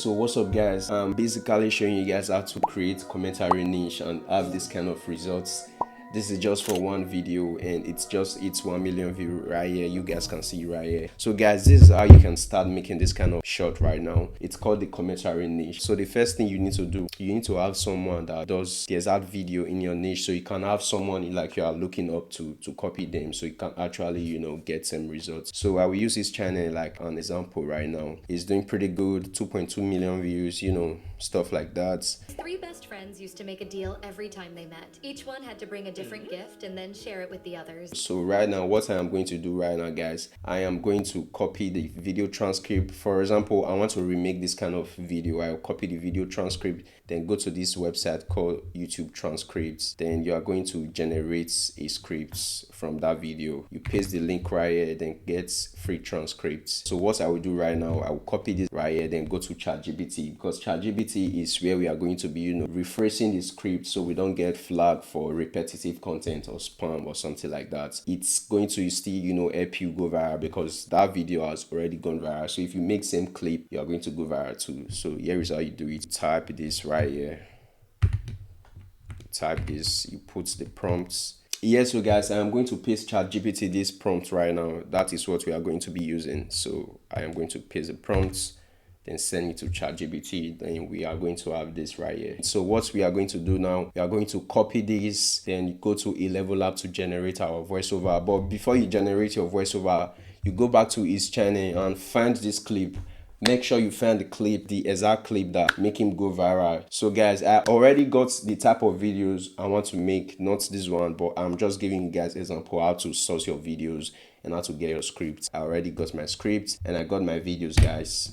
So what's up guys, I'm basically showing you guys how to create commentary niche and have this kind of results. This is just for one video and it's 1 million view right here. You guys can see right here. So guys, this is how you can start making this kind of shot right now. It's called the commentary niche. So the first thing you need to do, you need to have someone that does the exact video in your niche, so you can have someone like you are looking up to copy them, so you can actually get some results. So I will use his channel like an example right now. He's doing pretty good, 2.2 million views, stuff like that. Three best friends used to make a deal every time they met. Each one had to bring a different gift and then share it with the others. So right now, what I am going to do right now, guys, I am going to copy the video transcript. For example, I want to remake this kind of video. I'll copy the video transcript, then go to this website called YouTube transcripts. Then you are going to generate a script from that video. You paste the link right here, then get free transcripts. So what I will do right now, I will copy this right here, then go to ChatGPT, because ChatGPT is where we are going to be, rephrasing the script so we don't get flagged for repetitive content or spam or something like that. It's going to still, help you go viral, because that video has already gone viral. So if you make same clip, you are going to go viral too. So here is how you do it. Type this right here. Type this, you put the prompts. Yes, so guys, I am going to paste ChatGPT this prompt right now. That is what we are going to be using. So I am going to paste the prompts, then send it to ChatGPT. Then we are going to have this right here. So what we are going to do now, we are going to copy this, then go to a level lab to generate our voiceover. But before you generate your voiceover, you go back to his channel and find this clip. Make sure you find the clip, the exact clip that make him go viral. So guys, I already got the type of videos I want to make, not this one, but I'm just giving you guys example how to source your videos and how to get your scripts. I already got my scripts and I got my videos, guys.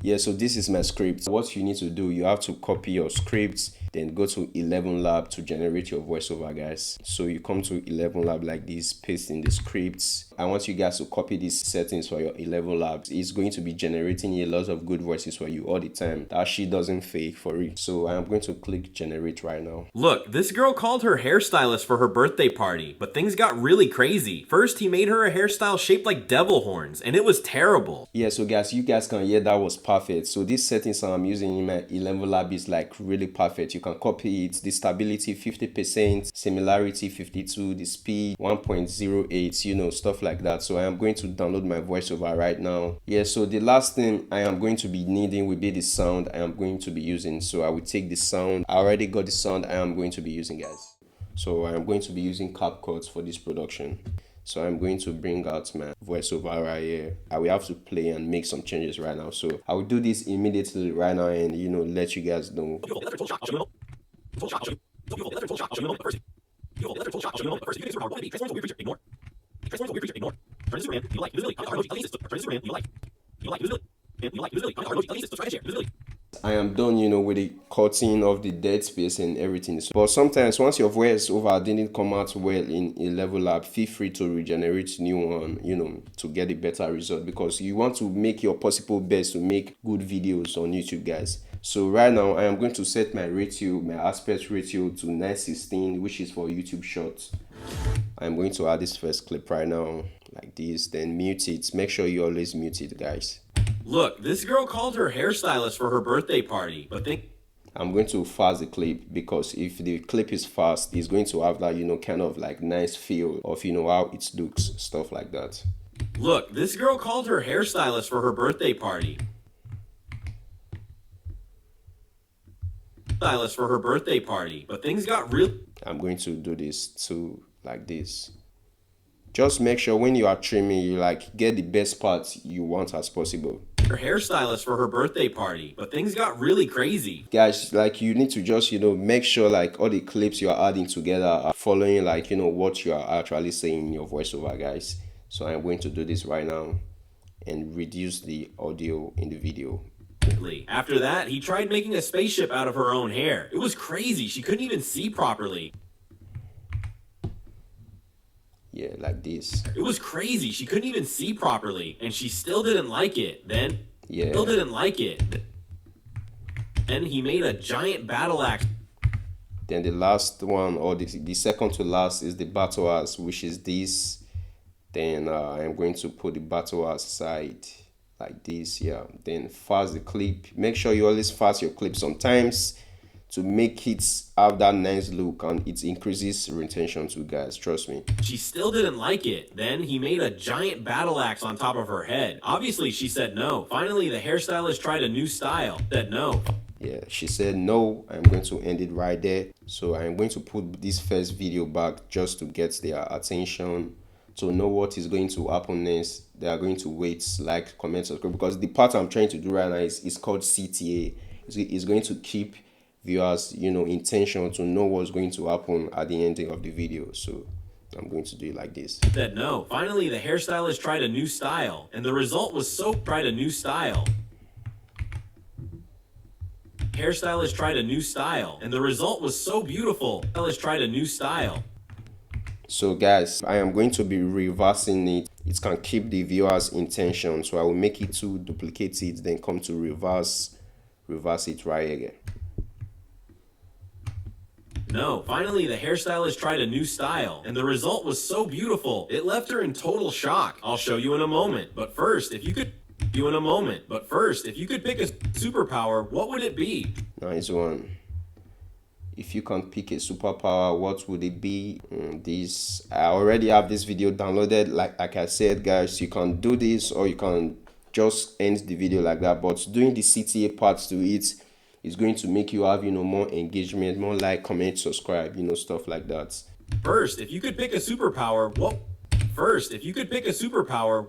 Yeah, so this is my script. What you need to do, you have to copy your scripts, then go to 11 Lab to generate your voiceover, guys. So you come to 11 Lab like this, paste in the scripts. I want you guys to copy these settings for your 11 Labs. It's going to be generating a lot of good voices for you all the time. That shit doesn't fake for it. So I am going to click generate right now. Look, this girl called her hairstylist for her birthday party, but things got really crazy. First, he made her a hairstyle shaped like devil horns, and it was terrible. Yeah, so guys, you guys can hear that was perfect. So these settings I'm using in my 11 Lab is like really perfect. You can copy it. The stability 50%, similarity 52, the speed 1.08, stuff like that. So I am going to download my voiceover right now. Yeah, so the last thing I am going to be needing will be the sound I am going to be using. So I will take the sound. I already got the sound I am going to be using, guys. So I am going to be using CapCut for this production. So I'm going to bring out my voiceover right here. I will have to play and make some changes right now. So I will do this immediately right now and let you guys know. I am done, with the cutting of the dead space and everything. But sometimes once your voiceover didn't come out well in a level lab, feel free to regenerate new one, to get a better result, because you want to make your possible best to make good videos on YouTube, guys. So right now I am going to set my aspect ratio to 9:16, which is for YouTube Shorts. I'm going to add this first clip right now like this, then mute it. Make sure you always mute it, guys. Look, this girl called her hairstylist for her birthday party, but I'm going to fast the clip, because if the clip is fast, it's going to have that, kind of like nice feel of, how it looks, stuff like that. Look, this girl called her hairstylist for her birthday party. But things got real. I'm going to do this too, like this. Just make sure when you are trimming, you get the best parts you want as possible. Her hairstylist for her birthday party, but things got really crazy. Guys, you need to just, make sure all the clips you are adding together are following what you are actually saying in your voiceover, guys. So I'm going to do this right now and reduce the audio in the video. After that, he tried making a spaceship out of her own hair. It was crazy. She couldn't even see properly. Yeah, like this. It was crazy. She couldn't even see properly, and she still didn't like it. Then he made a giant battle axe. Then the last one, or the second to last, is the battle axe, which is this. Then I'm going to put the battle axe aside like this. Yeah, then fast the clip. Make sure you always fast your clip sometimes to make it have that nice look, and it increases retention too, guys, trust me. She still didn't like it. Then he made a giant battle axe on top of her head. Obviously she said no. Finally the hairstylist tried a new style. Said no. Yeah, she said no. I'm going to end it right there. So I'm going to put this first video back just to get their attention, to know what is going to happen next. They are going to wait, like, comment, subscribe, because the part I'm trying to do right now is called CTA. It's going to keep viewers, you know, intention to know what's going to happen at the ending of the video. So I'm going to do it like this. Said no. Finally the hairstylist tried a new style, and the result was so tried a new style. Hairstylist tried a new style, and the result was so beautiful. Hairstylist tried a new style. So guys, I am going to be reversing it. It can keep the viewer's intention. So I will make it to duplicate it, then come to reverse it right again. No, finally the hairstylist tried a new style, and the result was so beautiful. It left her in total shock. I'll show you in a moment. But first, if you could pick a superpower, what would it be? Nice one. If you can pick a superpower, what would it be? This, I already have this video downloaded. Like I said, guys, you can do this, or you can just end the video like that. But doing the CTA parts to it is going to make you have, you know, more engagement, more like, comment, subscribe, you know, stuff like that. First, if you could pick a superpower,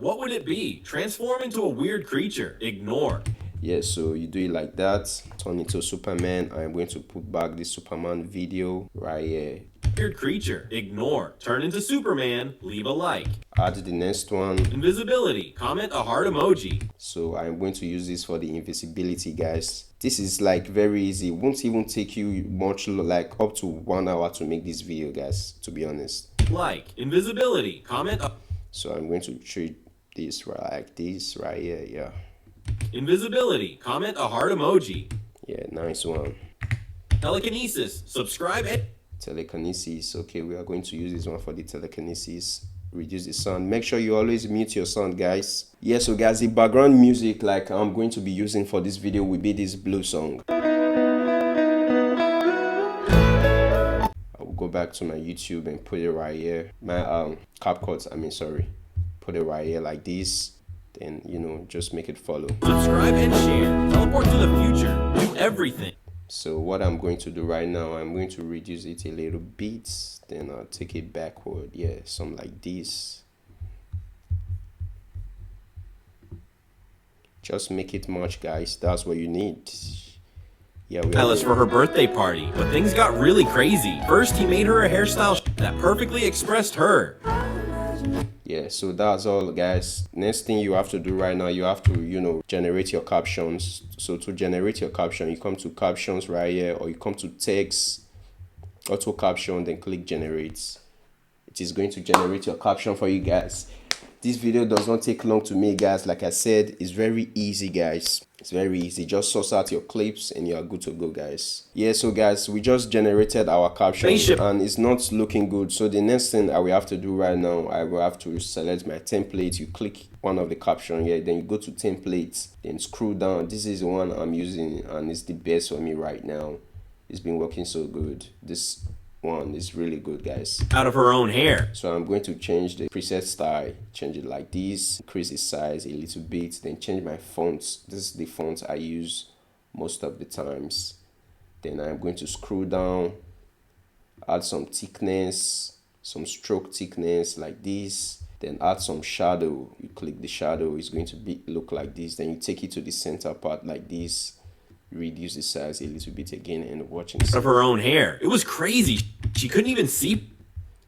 what would it be? Transform into a weird creature. Ignore. Yeah, so you do it like that. Turn into Superman. I'm going to put back the Superman video right here. Weird creature. Ignore. Turn into Superman. Leave a like. Add the next one. Invisibility. Comment a heart emoji. So I'm going to use this for the invisibility, guys. This is like very easy. It won't even take you much, like up to 1 hour to make this video, guys, to be honest. Like. Invisibility. Comment a... So I'm going to treat this like this right here. Yeah. Invisibility. Comment a heart emoji. Yeah, nice one. Telekinesis. Subscribe and... Telekinesis. Okay, we are going to use this one for the telekinesis. Reduce the sound. Make sure you always mute your sound, guys. Yeah, so guys, the background music like I'm going to be using for this video will be this blue song. I will go back to my YouTube and put it right here. My CapCut, put it right here like this. Then, you know, just make it follow. Subscribe and share. Teleport to the future. Do everything. So what I'm going to do right now, I'm going to reduce it a little bit, then I'll take it backward. Yeah, something like this. Just make it much, guys. That's what you need. Yeah, Faceless for her birthday party, but things got really crazy. First, he made her a hairstyle that perfectly expressed her. Yeah, so that's all, guys. Next thing you have to do right now, you have to, you know, generate your captions. So to generate your caption, you come to captions right here, or you come to text, auto caption, then click generate. It is going to generate your caption for you guys. This video does not take long to make, guys. Like I said, it's very easy, guys. It's very easy. Just source out your clips and you are good to go, guys. Yeah, so guys, we just generated our caption and it's not looking good. So the next thing I will have to do right now, I will have to select my template. You click one of the caption here, then you go to templates, then scroll down. This is the one I'm using and it's the best for me right now. It's been working so good. This one is really good, guys. Out of her own hair. So I'm going to change the preset style, change it like this, increase the size a little bit, then change my fonts. This is the font I use most of the times. Then I'm going to scroll down, add some thickness, some stroke thickness like this, then add some shadow. You click the shadow, it's going to look like this. Then you take it to the center part like this, reduce the size a little bit again, and watching of her own hair. It was crazy. She couldn't even see.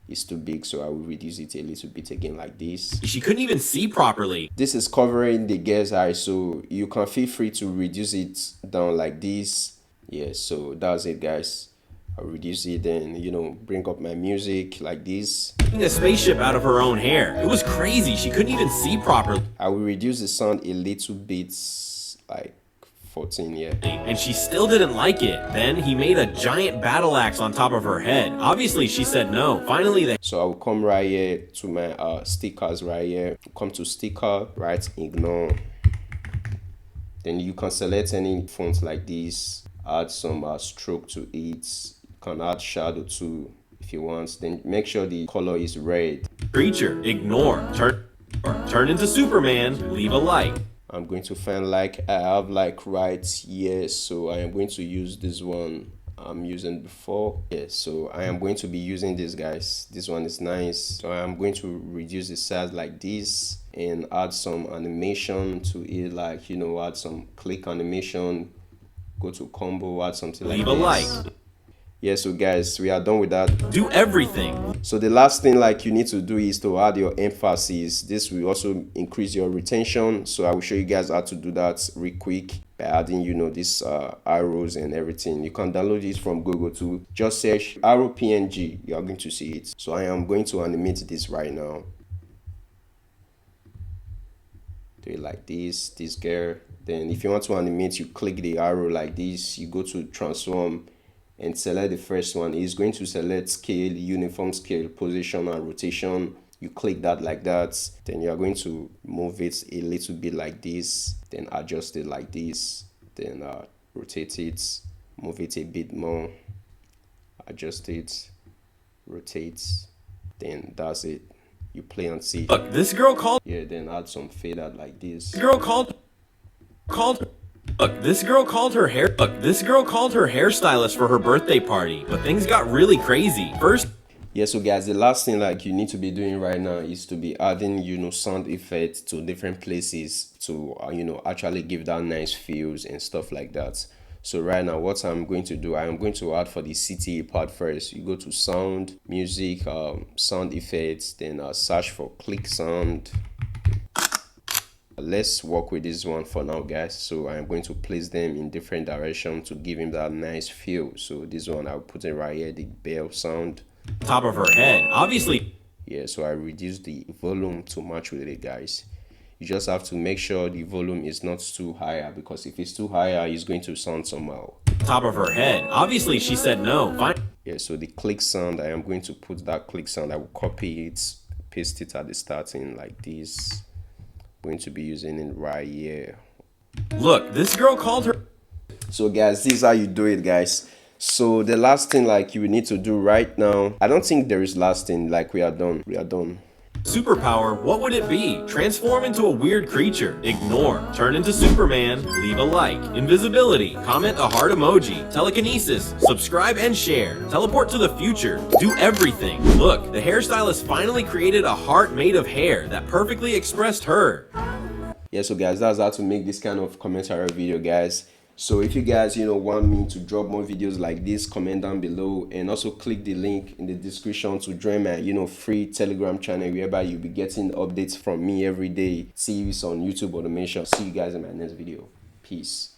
It's too big, so I will reduce it a little bit again like this. She couldn't even see properly. This is covering the girl's eye, so you can feel free to reduce it down like this. Yeah, so that's it, guys. I'll reduce it and, you know, bring up my music like this. A spaceship out of her own hair. It was crazy. She couldn't even see properly. I will reduce the sound a little bit, like 14, yeah. And she still didn't like it. Then he made a giant battle axe on top of her head. Obviously, she said no. Finally, so I will come right here to my stickers right here. Come to sticker, right, ignore. Then you can select any font like this, add some stroke to it. You can add shadow too if you want. Then make sure the color is red. Creature, ignore, turn into Superman, leave a like. I'm going to find like, I have like right here, so I am going to use this one I'm using before. Yeah, so I am going to be using this, guys. This one is nice. So I am going to reduce the size like this and add some animation to it, like, you know, add some click animation, go to combo, add something like Leave this. a like. Yeah, so guys, we are done with that. Do everything. So the last thing like you need to do is to add your emphasis. This will also increase your retention. So I will show you guys how to do that real quick by adding, you know, these arrows and everything. You can download this from Google too. Just search arrow PNG. You are going to see it. So I am going to animate this right now. Do it like this girl. Then if you want to animate, you click the arrow like this. You go to transform and select the first one. It's going to select scale, uniform scale, position and rotation. You click that like that. Then you are going to move it a little bit like this, then adjust it like this, then rotate it, move it a bit more, adjust it, rotate, then that's it. You play and see. Look, this girl called. Yeah, then add some fade out like this. Girl called. Look, this girl called her hairstylist for her birthday party, but things got really crazy. First. Yeah, so guys, the last thing like you need to be doing right now is to be adding, you know, sound effects to different places to, you know, actually give that nice feels and stuff like that. So right now, what I'm going to do, I am going to add for the CTA part first. You go to sound, music, sound effects, then search for click sound. Let's work with this one for now, guys. So I'm going to place them in different directions to give him that nice feel. So this one I'll put it right here, the bell sound. Top of her head, obviously. Yeah, so I reduced the volume to match with it, guys. You just have to make sure the volume is not too higher, because if it's too higher, it's going to sound somehow. Top of her head, obviously she said no. Fine. Yeah, so the click sound, I am going to put that click sound. I will copy it, paste it at the starting like this. Going to be using it right here. Look, this girl called her. So guys, this is how you do it, guys. So the last thing like you need to do right now, I don't think there is last thing, like we are done. Superpower, what would it be? Transform into a weird creature, ignore, turn into Superman, leave a like, invisibility, comment a heart emoji, telekinesis, subscribe and share, teleport to the future, do everything. Look, the hairstylist finally created a heart made of hair that perfectly expressed her. Yeah, so guys, that's how to make this kind of commentary video, guys. So if you guys, you know, want me to drop more videos like this, comment down below, and also click the link in the description to join my, you know, free Telegram channel, whereby you'll be getting updates from me every day. See you on YouTube automation. See you guys in my next video. Peace.